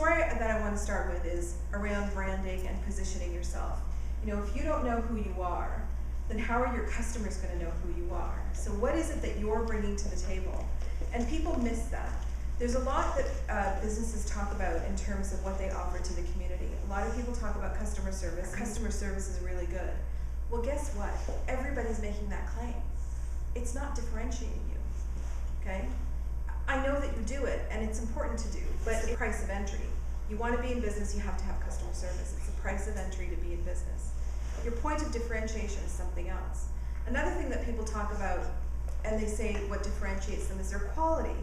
story that I want to start with is around branding and positioning yourself. You know, if you don't know who you are, then how are your customers going to know who you are? So what is it that you're bringing to the table? And people miss that. There's a lot that businesses talk about in terms of what they offer to the community. A lot of people talk about customer service. Customer service is really good. Well, guess what? Everybody's making that claim. It's not differentiating you, okay? I know that you do it, and it's important to do, but it's the price of entry. You want to be in business, you have to have customer service. It's the price of entry to be in business. Your point of differentiation is something else. Another thing that people talk about, and they say what differentiates them, is their quality.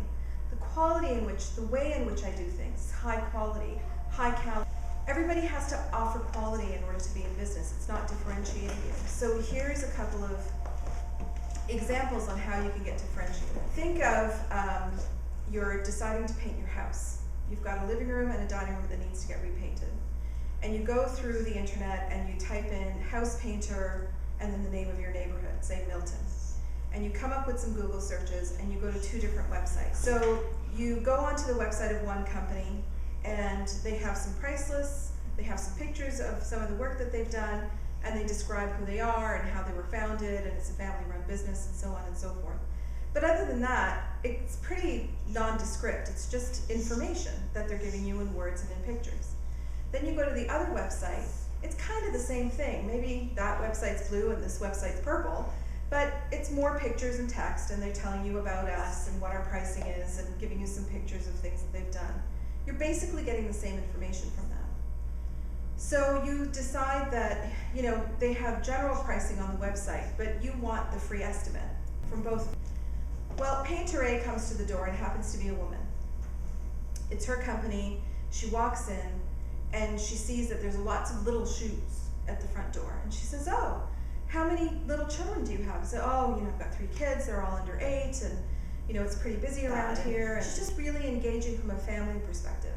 The quality in which, the way in which I do things, high quality, high caliber. Everybody has to offer quality in order to be in business. It's not differentiating you. So here's a couple of examples on how you can get differentiated. Think of you're deciding to paint your house. You've got a living room and a dining room that needs to get repainted. And you go through the internet and you type in house painter and then the name of your neighborhood, say Milton. And you come up with some Google searches and you go to 2 different websites. So you go onto the website of one company and they have some price lists, they have some pictures of some of the work that they've done, and they describe who they are and how they were founded, and it's a family-run business and so on and so forth. But other than that, it's pretty nondescript. It's just information that they're giving you in words and in pictures. Then you go to the other website, it's kind of the same thing. Maybe that website's blue and this website's purple, but it's more pictures and text, and they're telling you about us and what our pricing is and giving you some pictures of things that they've done. You're basically getting the same information from them. So you decide that, you know, they have general pricing on the website, but you want the free estimate from both. Well, Painter A comes to the door and happens to be a woman. It's her company. She walks in and she sees that there's lots of little shoes at the front door. And she says, oh, how many little children do you have? So, oh, you know, I've got 3 kids, they're all under 8, and you know, it's pretty busy around here. And she's just really engaging from a family perspective.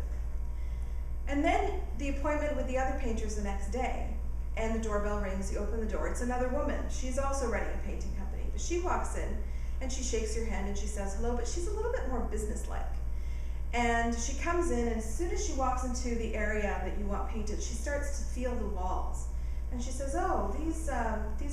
And then the appointment with the other painters the next day, and the doorbell rings, you open the door, it's another woman. She's also running a painting company. But she walks in and she shakes your hand and she says hello, but she's a little bit more businesslike. And she comes in, and as soon as she walks into the area that you want painted, she starts to feel the walls. And she says, oh, these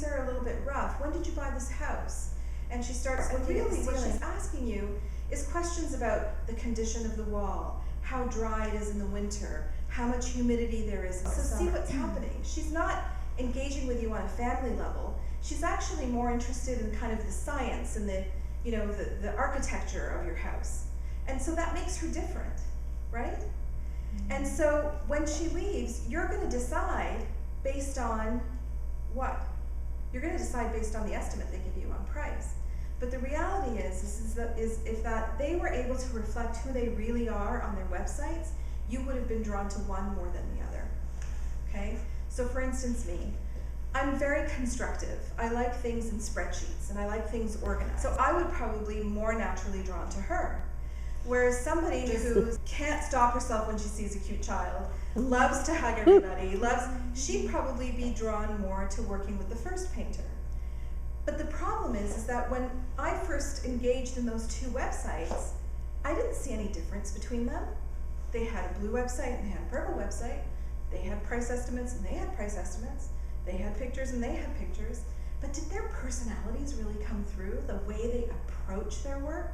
are a little bit rough. When did you buy this house? And she starts looking at the ceiling. What she's asking you is questions about the condition of the wall, how dry it is in the winter, how much humidity there is. So see what's happening. She's not engaging with you on a family level. She's actually more interested in kind of the science and the, you know, the architecture of your house. And so that makes her different, right? And so when she leaves, you're going to decide based on what? You're going to decide based on the estimate they give you on price. But the reality is if that they were able to reflect who they really are on their websites, you would have been drawn to one more than the other. Okay? So for instance, me, I'm very constructive. I like things in spreadsheets and I like things organized. So I would probably be more naturally drawn to her. Whereas somebody who can't stop herself when she sees a cute child, loves to hug everybody, she'd probably be drawn more to working with the first painter. But the problem is that when I first engaged in those 2 websites, I didn't see any difference between them. They had a blue website and they had a purple website. They had price estimates and they had price estimates. They had pictures and they had pictures. But did their personalities really come through, the way they approach their work?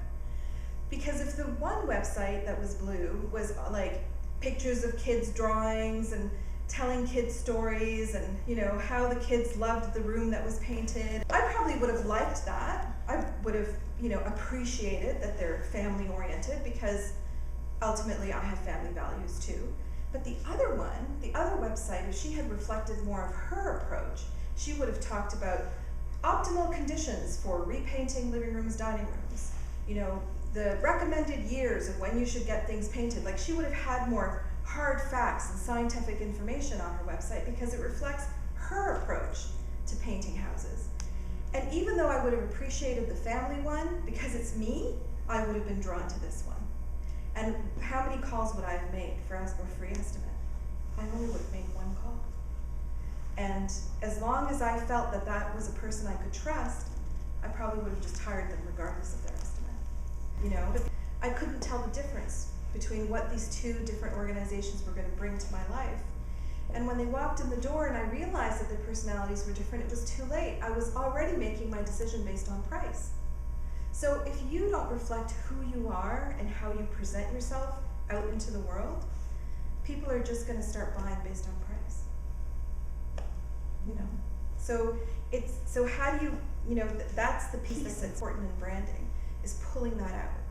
Because if the one website that was blue was like pictures of kids' drawings and telling kids stories and, you know, how the kids loved the room that was painted, I probably would have liked that. I would have, you know, appreciated that they're family oriented, because ultimately I have family values too. But the other one, the other website, if she had reflected more of her approach, she would have talked about optimal conditions for repainting living rooms, dining rooms, you know, the recommended years of when you should get things painted. Like, she would have had more hard facts and scientific information on her website because it reflects her approach to painting houses. And even though I would have appreciated the family one, because it's me, I would have been drawn to this one. And how many calls would I have made for a free estimate? I only would have made 1 call. And as long as I felt that that was a person I could trust, I probably would have just hired them regardless of their estimate. You know, but I couldn't tell the difference between what these two different organizations were going to bring to my life. And when they walked in the door and I realized that their personalities were different, it was too late. I was already making my decision based on price. So if you don't reflect who you are and how you present yourself out into the world, people are just going to start buying based on price. You know, so how do you, that's the piece that's important in branding, is pulling that out.